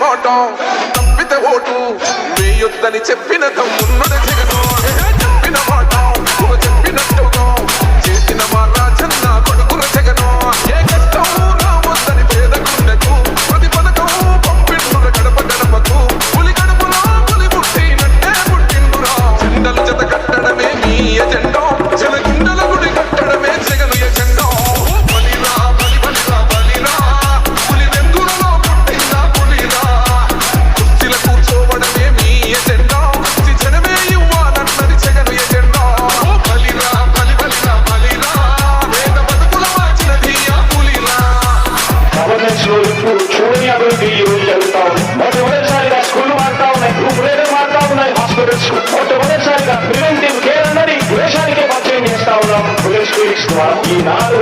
పోవటం తప్పితే ఓటు వేయొద్దని చెప్పిన తమ్మున్నది జగను చెప్పిన మాట చెప్పినట్టుగా చేసిన మా రాజన్న కొడుకుల జగను ఏ కష్టం రావద్దని పేదకుండకు ప్రతి పథకం పంపిండుర గడప గడపకు పులి గడపలో పులి పుట్టినట్టే పుట్టిండురా జెండలు జత కట్టడమే మీ ఎజెండా జలగుండల గుడి కట్టడమే జగను ఎజెండా బలిరా బలి బలిరా బలిరా పులి వెందులలో పుట్టిందా పులిరా కుర్చీల కూర్చోవడమే మీ ఎజెండా జనమే ఇవ్వాలన్నది జగను ఎజెండా బలిరా బలి బలిరా బలిరా వేద బతుకుల మార్చినది ఆ పులిరా గవర్నెన్స్ లో ఇప్పుడు చూడని అభివృద్ధి ఈ రోజు జరుగుతా ఉంది. మొట్టమొదటిసారిగా స్కూళ్లు మారుతా ఉన్నాయి, గ్రూప్ రేట్లు మారుతా ఉన్నాయి, హాస్పిటల్స్ మొట్టమొదటిసారిగా ప్రివెంటివ్ కేర్ అన్నది దేశానికే పరిచయం చేస్తా ఉన్నాం. పోలీస్ క్లినిక్స్ ద్వారా ఈ 4